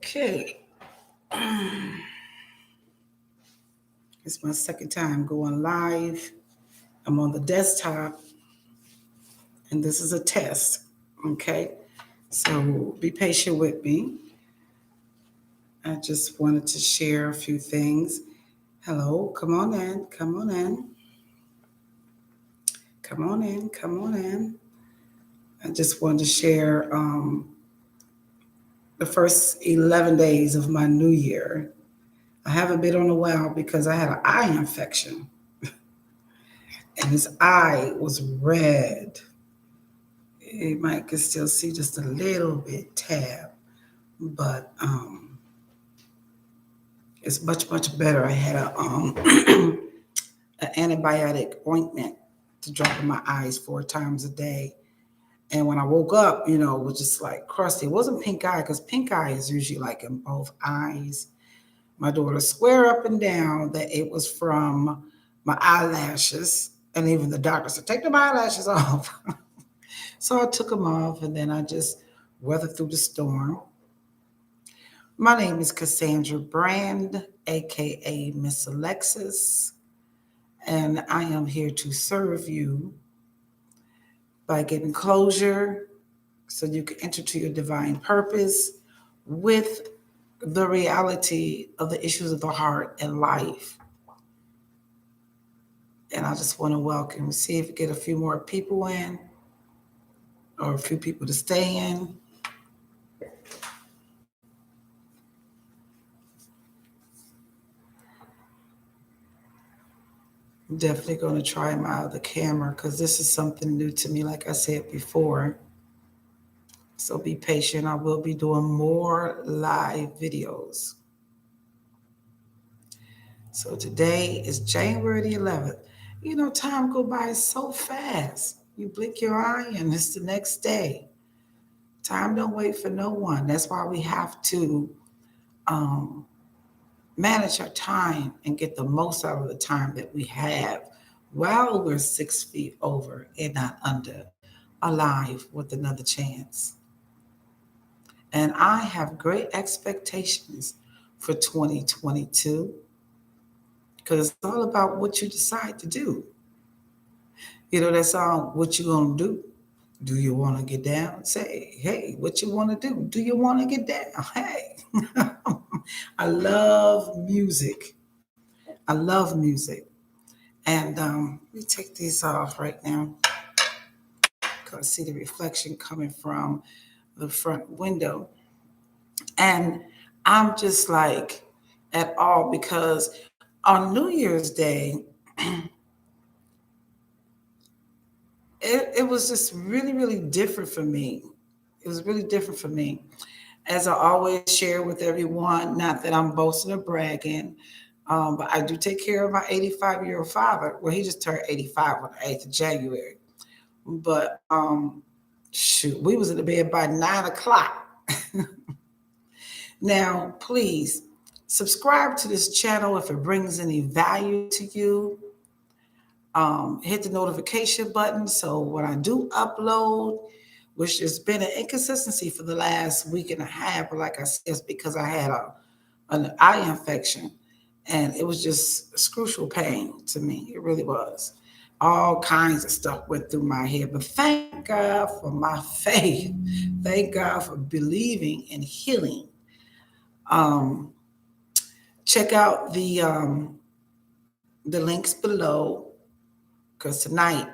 Okay, it's my second time going live. I'm on the desktop, and this is a test. Okay, so be patient with me. I just wanted to share a few things. Hello, come on in, come on in, come on in, come on in. I just wanted to share the first 11 days of my new year. I haven't been on a while because I had an eye infection, and this eye was red. You might can still see just a little bit tab, but it's much better. I had a an antibiotic ointment to drop in my eyes 4 times a day, and when I woke up, it was just like crusty. It wasn't pink eye because pink eye is usually like in both eyes. My daughter swear up and down that it was from my eyelashes, and even the doctor said take the eyelashes off. So I took them off, and then I just weathered through the storm. My name is Cassandra Brand, aka Miss Alexis, and I am here to serve you by giving closure so you can enter to your divine purpose with the reality of the issues of the heart and life. And I just want to welcome, see if we get a few more people in or a few people to stay in. I'm definitely going to try my other camera because this is something new to me, like I said before. So be patient. I will be doing more live videos. So today is January the 11th. Time go by so fast. You blink your eye and it's the next day. Time don't wait for no one. That's why we have to um, manage our time and get the most out of the time that we have while we're 6 feet over and not under, alive with another chance. And I have great expectations for 2022 because it's all about what you decide to do. That song, What You Gonna Do? Do you want to get down? Say, hey, what you want to do? Do you want to get down? Hey, I love music. I love music. And let me take these off right now because I see the reflection coming from the front window. And I'm just like at all because on New Year's Day, it was just really different for me. It was really different for me. As I always share with everyone, not that I'm boasting or bragging, but I do take care of my 85-year-old father. Well, he just turned 85 on the 8th of January. But shoot, we was in the bed by 9 o'clock. Now, please subscribe to this channel if it brings any value to you. Hit the notification button so when I do upload, which has been an inconsistency for the last week and a half, but like I said, it's because I had an eye infection and it was just excrucial pain to me. It really was. All kinds of stuff went through my head, but thank God for my faith. Thank God for believing in healing. Um, Check out the links below because tonight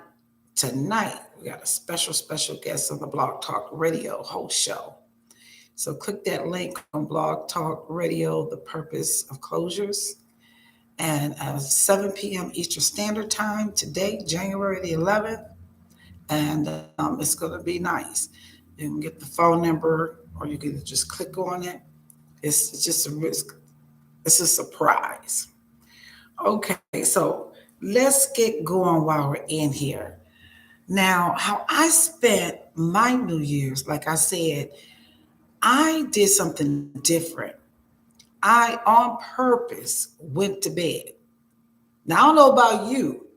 we got a special guest on the Blog Talk Radio host show. So click that link on Blog Talk Radio, The Purpose of Closures, and 7 p.m. Eastern Standard Time today, January the 11th, and it's going to be nice. You can get the phone number, or you can just click on it. It's just a risk. It's a surprise. Okay, so let's get going while we're in here. Now, how I spent my New Year's, like I said, I did something different. I, on purpose, went to bed. Now, I don't know about you,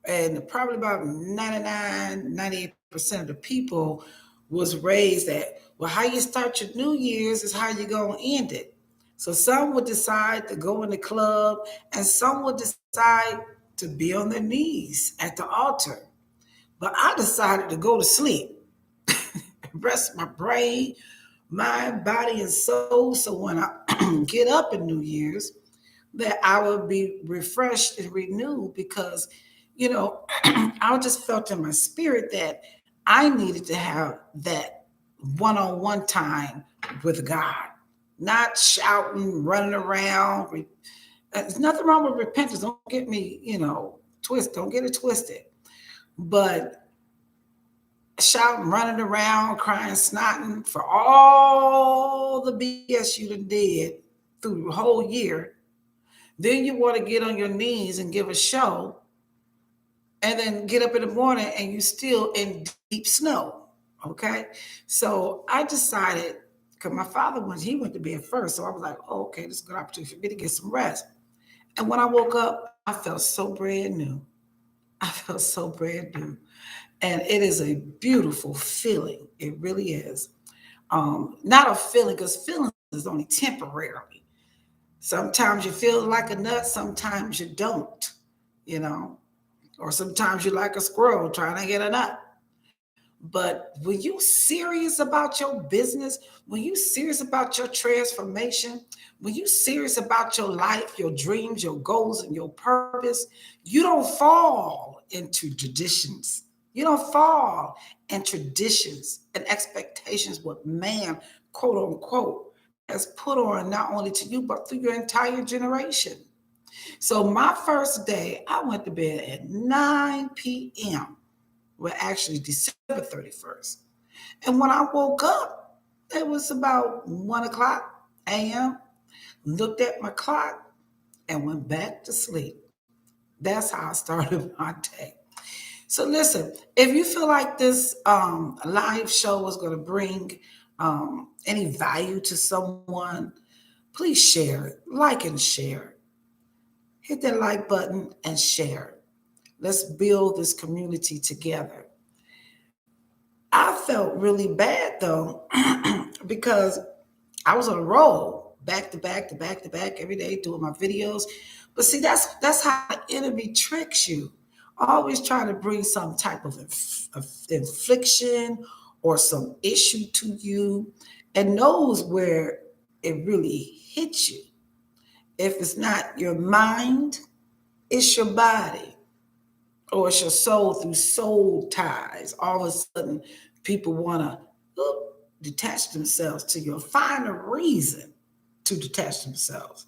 and probably about 99, 98% of the people was raised that, well, how you start your New Year's is how you're going to end it. So some would decide to go in the club, and some would decide to be on their knees at the altar. But I decided to go to sleep, rest my brain, mind, body, and soul. So when I get up in New Year's, that I will be refreshed and renewed because, I just felt in my spirit that I needed to have that one-on-one time with God, not shouting, running around. There's nothing wrong with repentance. Don't get me, don't get it twisted. But shouting, running around, crying, snotting for all the BS you done did through the whole year. Then you want to get on your knees and give a show, and then get up in the morning and you still in deep snow. Okay. So I decided, because my father he went to bed first. So I was like, oh, okay, this is a good opportunity for me to get some rest. And when I woke up, I felt so brand new. I felt so brand new. And it is a beautiful feeling. It really is. Not a feeling, because feelings is only temporarily. Sometimes you feel like a nut, sometimes you don't, or sometimes you're like a squirrel trying to get a nut. But when you serious about your business, when you serious about your transformation, when you serious about your life, your dreams, your goals, and your purpose, you don't fall into traditions. You don't fall in traditions and expectations what man, quote unquote, has put on not only to you, but through your entire generation. So my first day, I went to bed at 9 p.m. Well, actually December 31st. And when I woke up, it was about 1 o'clock a.m. Looked at my clock and went back to sleep. That's how I started my day. So listen, if you feel like this live show is going to bring any value to someone, please share it, like and share. Hit that like button and share. Let's build this community together. I felt really bad though, because I was on a roll, back to back to back to back every day doing my videos. But see, that's how the enemy tricks you. Always trying to bring some type of infliction or some issue to you, and knows where it really hits you. If it's not your mind, it's your body, or it's your soul through soul ties. All of a sudden, people want to detach themselves to you, find a reason to detach themselves.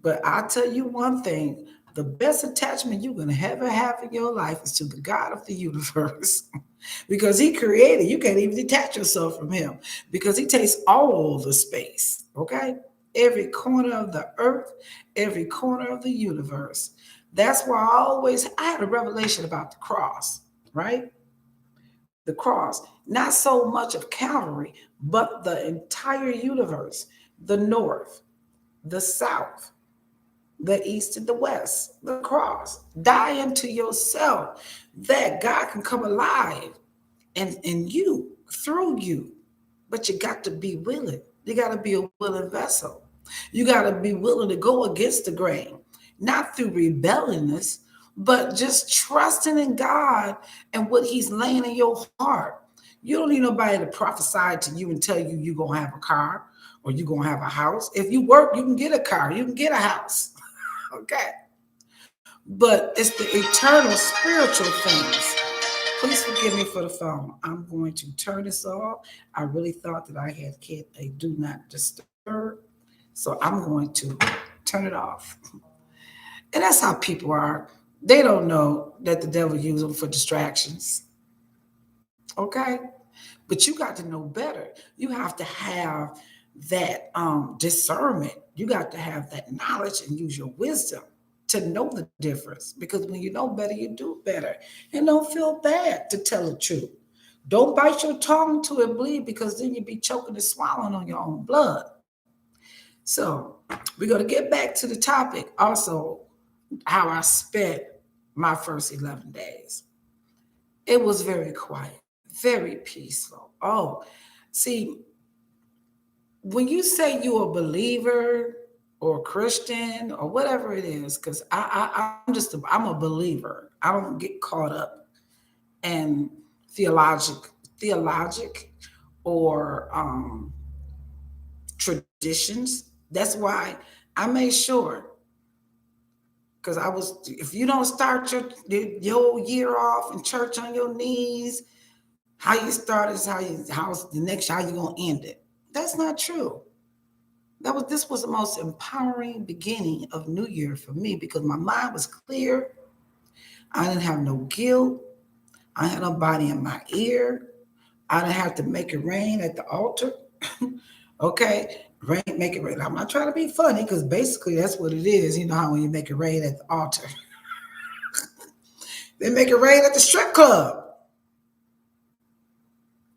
But I'll tell you one thing, the best attachment you're going to ever have in your life is to the God of the universe. Because he created, you can't even detach yourself from him, because he takes all the space, okay? Every corner of the earth, every corner of the universe. That's why I had a revelation about the cross, right? The cross, not so much of Calvary, but the entire universe, the north, the south, the east and the west, the cross. Die unto yourself that God can come alive in you, through you. But you got to be willing. You got to be a willing vessel. You got to be willing to go against the grain, not through rebelliousness, but just trusting in God and what he's laying in your heart. You don't need nobody to prophesy to you and tell you you're going to have a car or you're going to have a house. If you work, you can get a car, you can get a house. Okay. But it's the eternal spiritual things. Please forgive me for the phone. I'm going to turn this off. I really thought that I had hit a do not disturb. So I'm going to turn it off. And that's how people are. They don't know that the devil uses them for distractions. Okay? But you got to know better. You have to have that discernment. You got to have that knowledge and use your wisdom to know the difference. Because when you know better, you do better. And don't feel bad to tell the truth. Don't bite your tongue till it bleed, because then you'll be choking and swallowing on your own blood. So we're going to get back to the topic also, how I spent my first 11 days. It was very quiet, Very peaceful. Oh, see, when you say you're a believer or Christian or whatever it is, because I'm a believer. I don't get caught up in theologic or traditions. That's why I made sure, because if you don't start your year off in church on your knees, how you start is how you gonna end it. That's not true. This was the most empowering beginning of New Year for me because my mind was clear. I didn't have no guilt. I had nobody in my ear. I didn't have to make it rain at the altar. Okay, make it rain. I'm not trying to be funny because basically that's what it is. You know how when you make it rain at the altar, they make it rain at the strip club.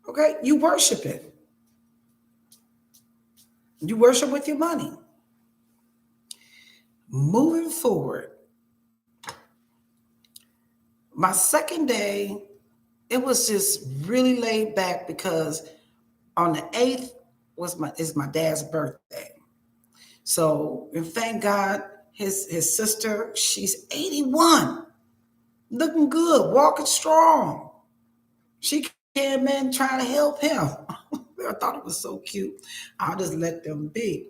Okay, you worship it. You worship with your money. Moving forward, my second day, it was just really laid back because on the 8th is my dad's birthday. So, and thank God, his sister, she's 81, looking good, walking strong. She came in trying to help him. I thought it was so cute. I'll just let them be.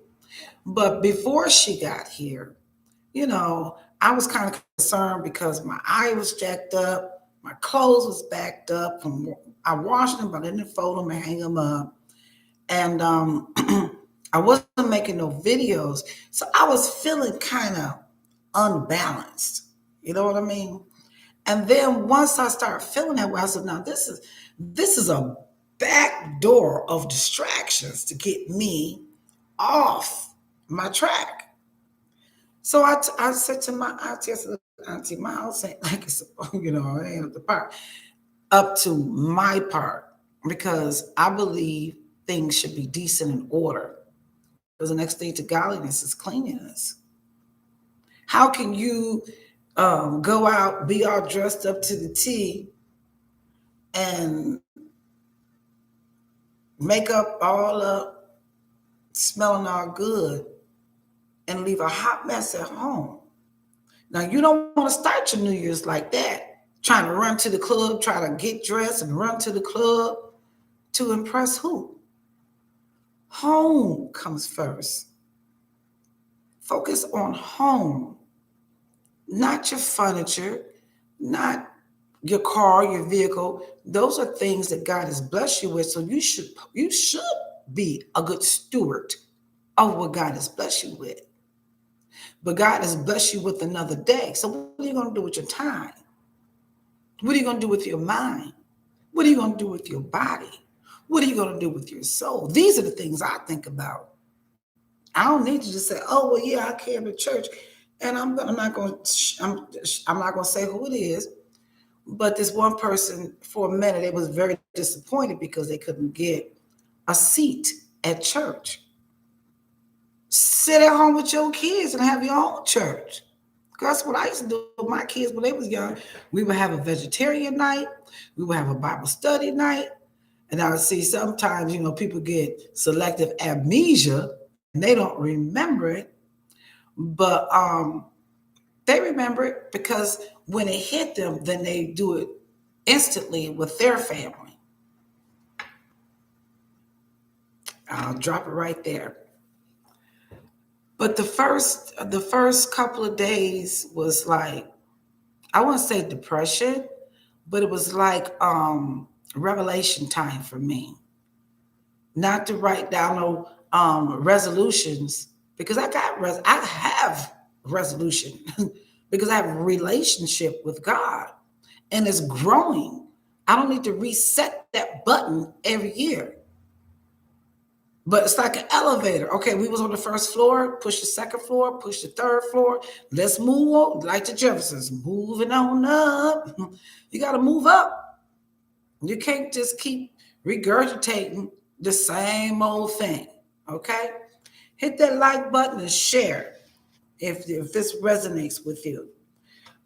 But before she got here, I was kind of concerned because my eye was jacked up, my clothes was backed up. I washed them, but I didn't fold them and hang them up. And I wasn't making no videos. So I was feeling kind of unbalanced. You know what I mean? And then once I started feeling that way, I said, now this is a back door of distractions to get me off my track. So I said to my auntie, I said, auntie, my house ain't like it's, it ain't up the part. Up to my part, because I believe things should be decent and order. Because the next thing to godliness is cleanliness. How can you go out, be all dressed up to the T, and makeup all up, smelling all good, and leave a hot mess at home? Now, you don't want to start your New Year's like that, trying to run to the club, try to get dressed and run to the club to impress who? Home comes first. Focus on home, not your furniture, not your car, your vehicle. Those are things that God has blessed you with. So you should be a good steward of what God has blessed you with. But God has blessed you with another day. So what are you going to do with your time? What are you going to do with your mind? What are you going to do with your body? What are you going to do with your soul? These are the things I think about. I don't need you to say, "Oh, well, yeah, I came to church," and I'm not going to say who it is. But this one person, for a minute, they was very disappointed because they couldn't get a seat at church. Sit at home with your kids and have your own church. That's what I used to do with my kids when they was young. We would have a vegetarian night. We would have a Bible study night. And I would see sometimes, people get selective amnesia and they don't remember it. But they remember it because when it hit them, then they do it instantly with their family. I'll drop it right there. But the first couple of days was like, I wouldn't say depression, but it was like revelation time for me. Not to write down no resolutions, because I have resolution because I have a relationship with God and it's growing. I don't need to reset that button every year. But it's like an elevator. Okay, we was on the first floor, push the second floor, push the third floor. Let's move on, like the Jeffersons, moving on up. You got to move up. You can't just keep regurgitating the same old thing. Okay, hit that like button and share if this resonates with you.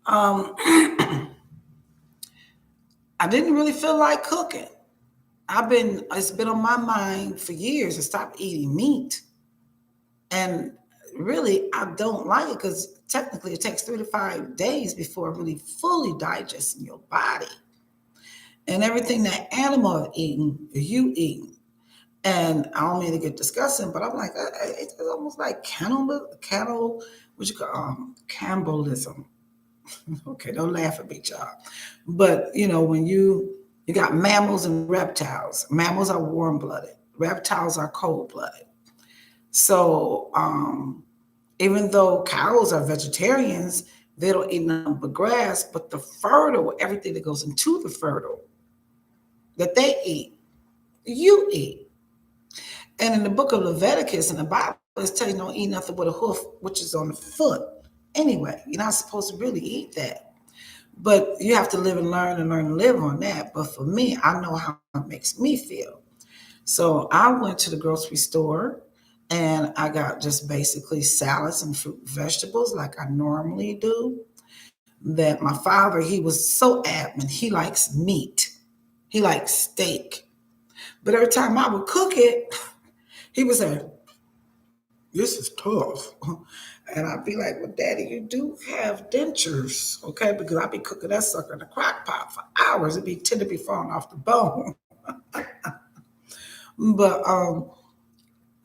I didn't really feel like cooking. it's been on my mind for years to stop eating meat. And really, I don't like it because technically it takes 3 to 5 days before it really fully digests in your body. And everything that animal have eaten, you eating. And I don't mean to get disgusting, but I'm like, it's almost like what you call cannibalism. Okay, don't laugh at me, y'all. But when you got mammals and reptiles. Mammals are warm blooded. Reptiles are cold blooded. So even though cows are vegetarians, they don't eat nothing but grass. But the fertile, everything that goes into the fertile that they eat, you eat. And in the book of Leviticus in the Bible, it's telling you don't eat nothing with a hoof, which is on the foot. Anyway, you're not supposed to really eat that. But you have to live and learn and live on that. But for me, I know how it makes me feel. So I went to the grocery store and I got just basically salads and fruit and vegetables like I normally do. That my father, he was so adamant, he likes meat. He likes steak. But every time I would cook it, he would say, "This is tough." And I'd be like, "Well, Daddy, you do have dentures, okay?" Because I'd be cooking that sucker in the crock pot for hours. It'd be tend to be falling off the bone. But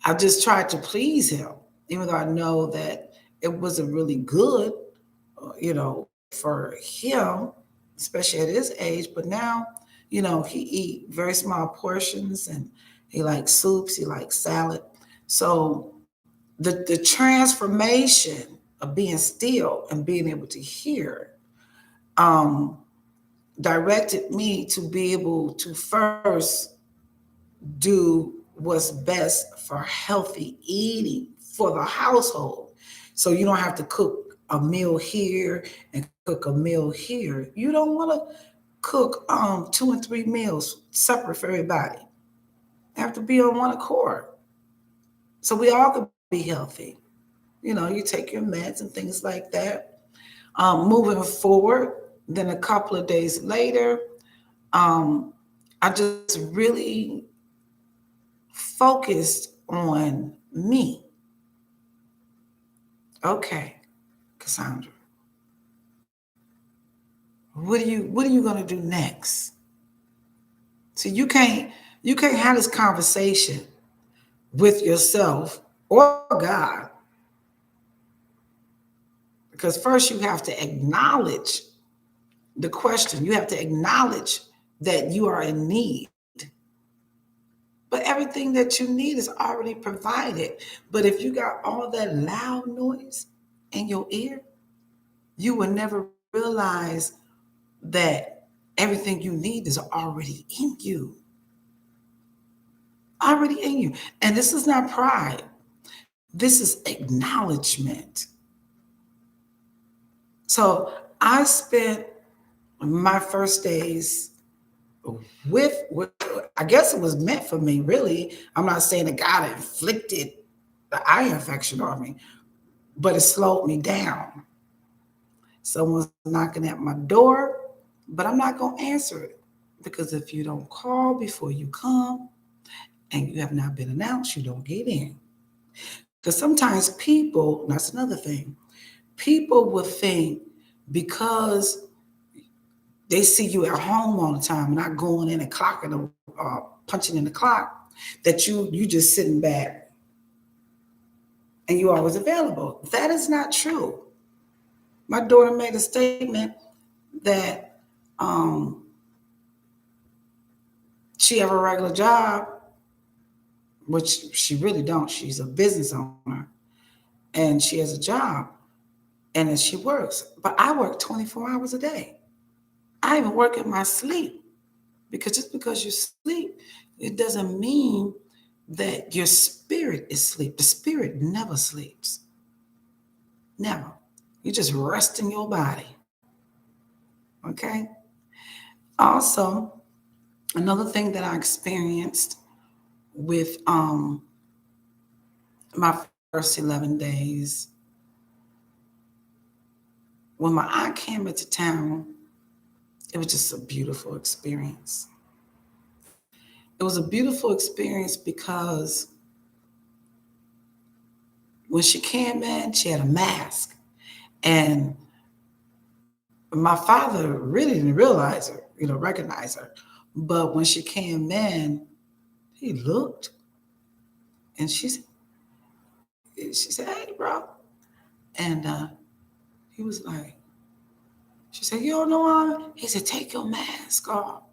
I just tried to please him, even though I know that it wasn't really good, for him, especially at his age. But now, he eat very small portions and he likes soups, he likes salad. So the transformation of being still and being able to hear um, directed me to be able to first do what's best for healthy eating for the household. So you don't have to cook a meal here and cook a meal here. You don't want to cook 2 and 3 meals separate for everybody. You have to be on one accord. So we all can be healthy. You take your meds and things like that. Moving forward, then a couple of days later, um, I just really focused on me. Okay, Cassandra, what are you gonna do next? So you can't have this conversation with yourself or God, because first you have to acknowledge the question. You have to acknowledge that you are in need. But everything that you need is already provided. But if you got all that loud noise in your ear, you will never realize that everything you need is already in you. Already in you. And this is not pride, this is acknowledgement. So I spent my first days with I guess it was meant for me, really. I'm not saying that God inflicted the eye infection on me, but it slowed me down. Someone's knocking at my door, but I'm not going to answer it, because if you don't call before you come and you have not been announced, you don't get in. Because sometimes people, that's another thing, people will think because they see you at home all the time, not going in and clocking, punching in the clock, that you just sitting back and you always available. That is not true. My daughter made a statement that um, she have a regular job, which she really don't. She's a business owner and she has a job and then she works. But I work 24 hours a day. I even work in my sleep, because just because you sleep, it doesn't mean that your spirit is asleep. The spirit never sleeps. Never. You just rest in your body. Okay? Also, another thing that I experienced with my first 11 days, when my aunt came into town, it was just a beautiful experience. It was a beautiful experience because when she came in, she had a mask. And my father really didn't realize her, recognize her. But when she came in, he looked and she said, "Hey, bro." And he was like, she said, "You don't know why?" He said, "Take your mask off."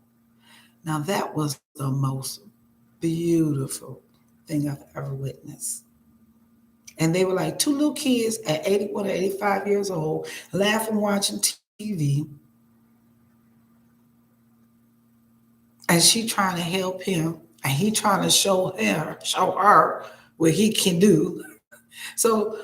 Now that was the most beautiful thing I've ever witnessed. And they were like two little kids at 81 or 85 years old, laughing, watching TV. And she trying to help him, and he trying to show her what he can do. So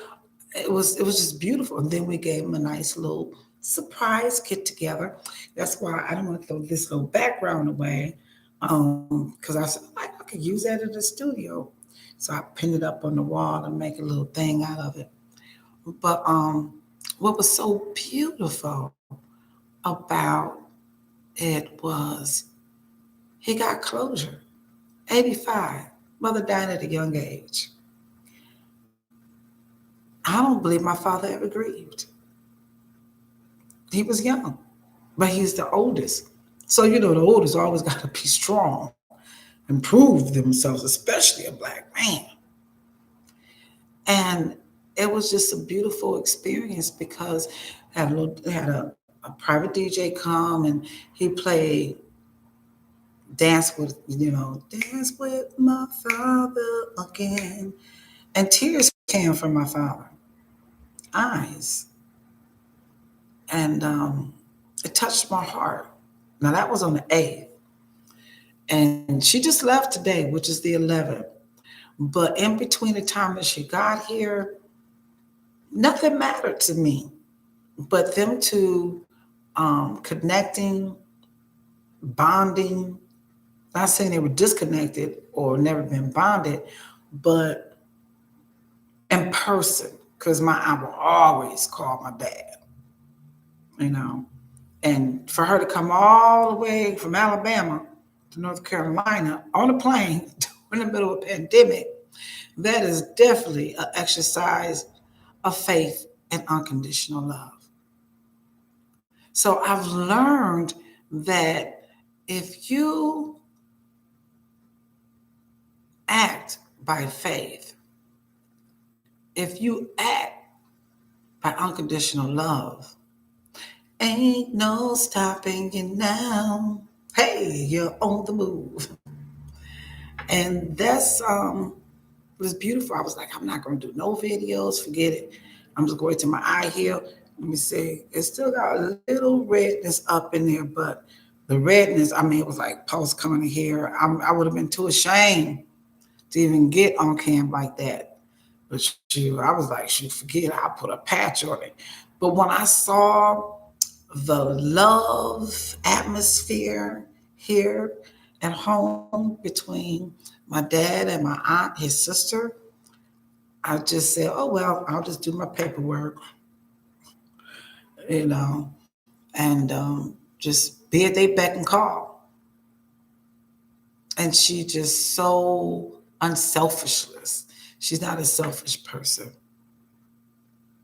it was just beautiful. And then we gave him a nice little surprise get together. That's why I don't want to throw this little background away. Because I said I could use that in the studio. So I pinned it up on the wall and make a little thing out of it. But what was so beautiful about it was he got closure. 85. Mother died at a young age. I don't believe my father ever grieved. He was young, but he's the oldest. So, the oldest always got to be strong and prove themselves, especially a black man. And it was just a beautiful experience because they had a private DJ come and he played Dance with My Father Again. And tears came from my father, eyes. And it touched my heart. Now, that was on the 8th. And she just left today, which is the 11th. But in between the time that she got here, nothing mattered to me but them two connecting, bonding. Not saying they were disconnected or never been bonded, but in person, because I will always call my dad, you know. And for her to come all the way from Alabama to North Carolina on a plane in the middle of a pandemic, that is definitely an exercise of faith and unconditional love. So I've learned that if you act by faith, if you act by unconditional love, ain't no stopping you now. Hey, you're on the move. And that's was beautiful. I was like, I'm not gonna do no videos, forget it. I'm just going to my eye here. Let me see. It still got a little redness up in there, but the redness, it was like post coming in here. I would have been too ashamed to even get on cam like that. But shoot, I was like, shoot, forget it. I'll put a patch on it. But when I saw the love atmosphere here at home between my dad and my aunt, his sister, I just said, oh, well, I'll just do my paperwork, you know, and just be at their beck and call. And she just so unselfishless. She's not a selfish person.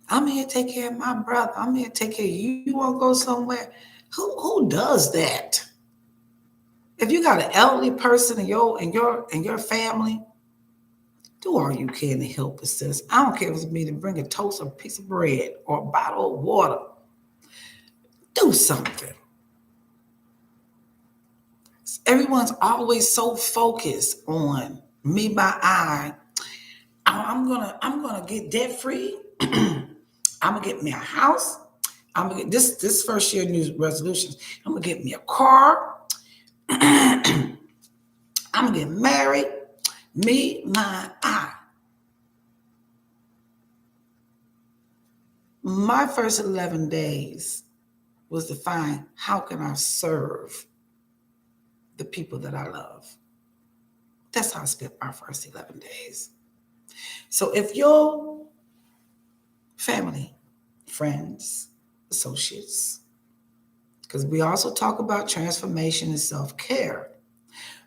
I'm here to take care of my brother. I'm here to take care of you. You want to go somewhere? Who does that? If you got an elderly person in your family, do all you can to help assist. I don't care if it's me to bring a toast or a piece of bread or a bottle of water. Do something. Everyone's always so focused on me by eye. I'm gonna get debt free. I'm gonna get me a house. I'm gonna get this first year New resolutions. I'm gonna get me a car. I'm gonna get married. Me, my eye. My first 11 days was to find how can I serve the people that I love. That's how I spent my first 11 days. So if your family, friends, associates, because we also talk about transformation and self-care,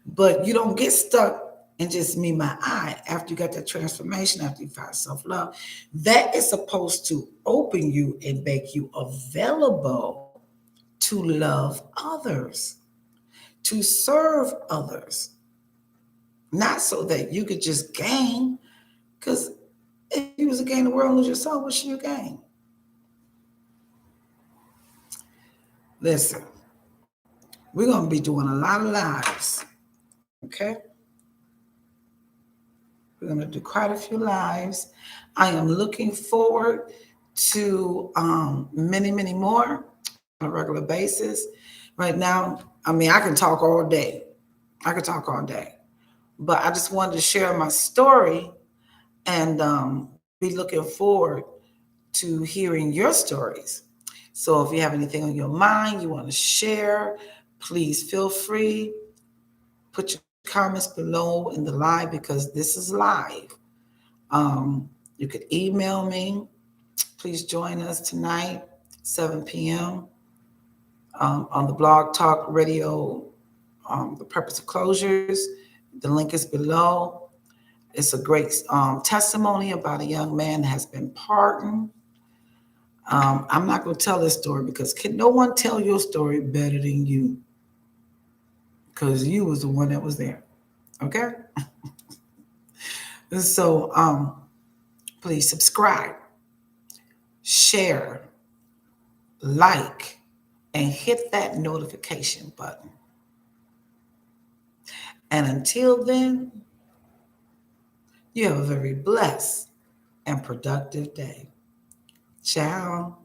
But you don't get stuck in just me, my I. After you got that transformation, after you find self-love, that is supposed to open you and make you available to love others, to serve others, not so that you could just gain. Because if you was to gain the world and lose your soul, what should you gain? Listen, we're going to be doing a lot of lives, okay? We're going to do quite a few lives. I am looking forward to many, many more on a regular basis. Right now, I mean, I can talk all day. I could talk all day. But I just wanted to share my story and be looking forward to hearing your stories. So if you have anything on your mind you want to share, please feel free. Put your comments below in the live because this is live. You could email me. Please join us tonight, 7 p.m. On the Blog Talk Radio, The Purpose of Closures. The link is below. It's a great testimony about a young man that has been pardoned. I'm not going to tell this story because can no one tell your story better than you? Because you was the one that was there. Okay? So please subscribe, share, like, and hit that notification button. And until then, you have a very blessed and productive day. Ciao.